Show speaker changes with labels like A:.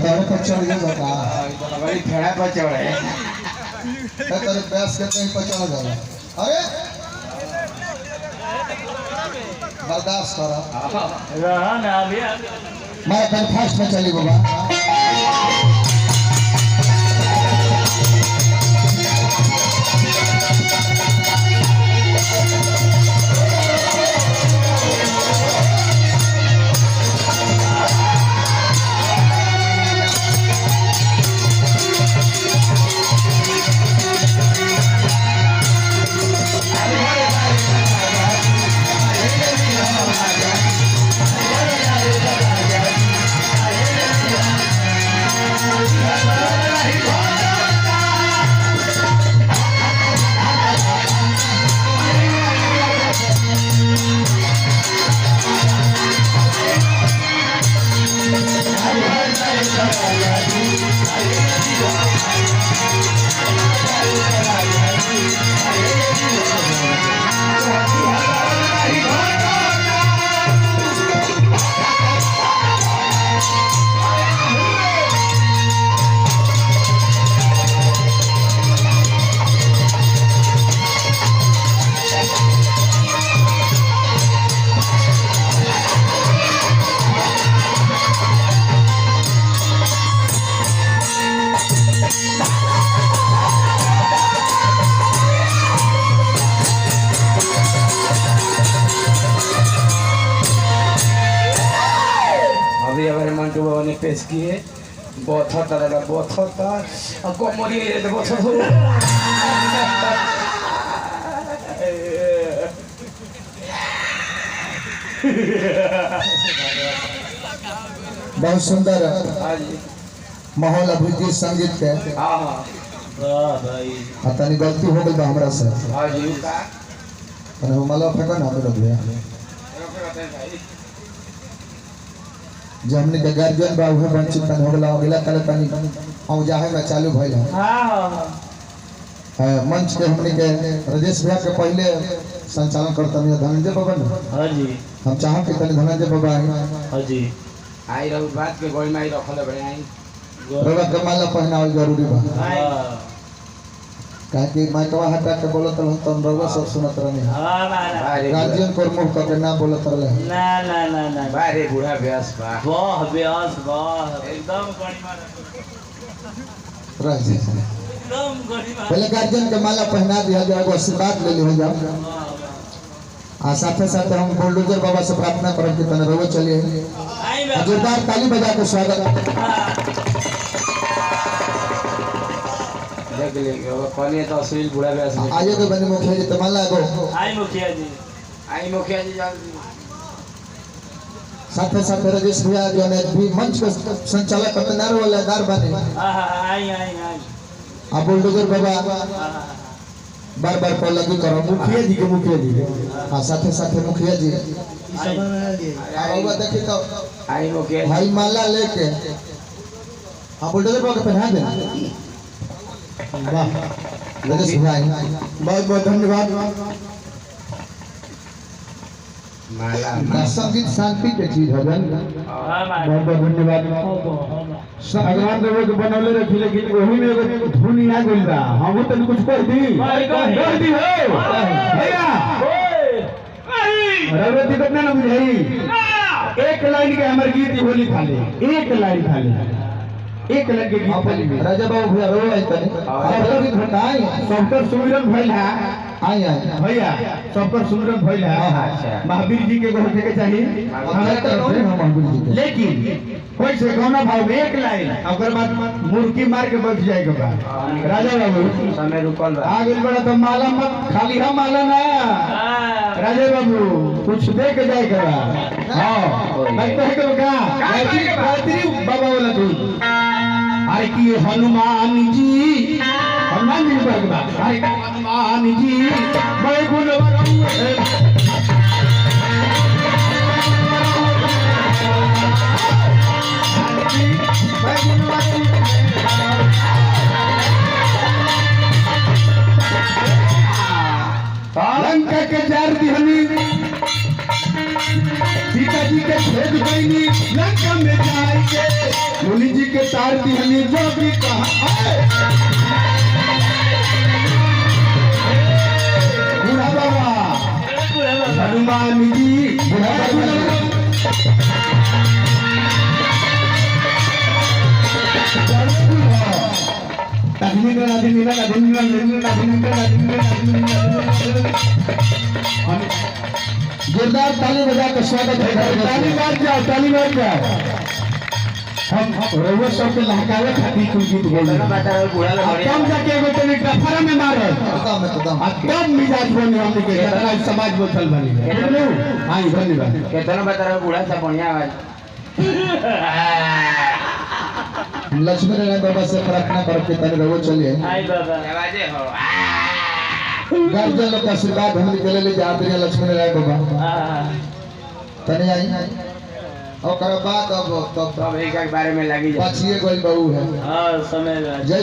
A: तारे पर चढ़ गया बता
B: बड़ी फेड़ा पर चढ़े
A: तेरे प्यास के कहीं पर चढ़ गया अरे बर्दाश्त करो
C: रहा ना अभी
A: मैं अपन फास्ट में चली बाबा
B: पेश किए बहुत कोमरी
A: बहुत सुंदर माहौल अभिजीत संगीत के तनी गलती हो गई हमरा से माला फेंका ना जो हमने के गार्जियन बा उहे वंचित तन हो गला अगला काल तनी औजाहे में चालू भइल हां मंच के हमने के राजेश भैया के पहले संचालन करता नहीं धनंजय बाबा ने हां जी हम चाहब कि तनी धनंजय बाबा हां जी
B: आई रहू बात के गोल में आई रखले बड़े आई
A: रवा के माला पहनावल जरूरी बा हां काहे कि माइकवा हटा के बोलत रहन त रवा सब सुनत रहनी हां गार्जियन को मुंह करके ना बोलत रहे
C: ना ना ना ना
B: बारे बूढ़ा व्यास बा
C: वाह व्यास वाह एकदम गणिमा
A: रह जा
C: एकदम गणिमा
A: पहले गार्जियन के माला पहना दिया जाए वो आशीर्वाद ले ली हो जाओ आ साथ साथ हम बुलडोजर बाबा से प्रार्थना करब कि तने रहो चलिए जोरदार ताली बजा के स्वागत
B: देख ले कोने तो अश्लील बूढ़ा व्यास
A: आइए तो बने मुखिया जी तमाल लागो
B: आई मुखिया जी जल्दी
A: साथ राजेश भैया जो ने भी मंच के संचालक कतनार वाला दार बने
C: आई
A: आ बुलडोजर बाबा बार पर लगी करो मुखिया जी हां साथ मुखिया जी बाबा देखी तो
B: आई मुखिया
A: भाई माला लेके हां बुलडोजर बाबा के पहना दे वाह राजेश भाई बहुत धन्यवाद माला संगीत शांति के चीज है बहुत धन्यवाद भगवान देव के बनौले रखी लेकिन वही में एगो धुन आ गइल बा हम तो कुछ कर दी हो भैया रवि दिक्कत ना बुझाई एक लाइन के हमर गीत होली खाली एक लाइन के गीत खाली राजा बाबू भैया रो आई तने सब गीत भटाई सबकर सुमिरन भइल है आई भैया सबकर सुमिरन भइल है महावीर जी के होके के चाहिए हमरा तरफ से महावीर जी लेकिन कोई से कोना भाव में एक लाइन ओकर बाद मुर्गी मार के बैठ जाए के बाद राजा बाबू
B: समय रुकल बा
A: आ गेल बड़ा तो माला मत खाली हम माला ना राजा बाबू कुछ दे के जाए के बा हां लगता है कि का गायत्री बाबा वाला तू अरे कि हनुमान जी भगवा अरे हनुमान जी बड़े गुणवर लंका के जार दिहनी सीता जी के भेज गईनी लंका में जाके मुनि जी के तार दी हमें जो भी कहा बूढ़ा बाबा हनुमान जी बूढ़ा बाबा जोरदार ताली बजा के स्वागत है। ताली बाज जाओ, ताली बाज जाओ। हम रउआ सबके लहकावे खातिर कुछ गीत बोले।
B: दोनों बता रहे बूढ़ा लोग बढ़िया
A: कम जाके एगो तनी डफरा में मारल। तब मिजाज बनी हमनी के केतना समाज बोतल बनी। बुझलू? हां धन्यवाद।
B: केतनो बता रहे बूढ़ा से बढ़िया आवाज
A: लक्ष्मी नारायण बाबा से प्रार्थना करके तनी रउआ चलिए।
C: आई बाबा
B: आवाजे हो
A: गार्जियन लोग का आशीर्वाद हमनी के लिए जात रहे लक्ष्मी नारायण बाबा। तनी आई और बाद अब
B: सब एक के बारे में लगी जाए
A: पछिए गइल बहू है।
C: हाँ समय
A: जय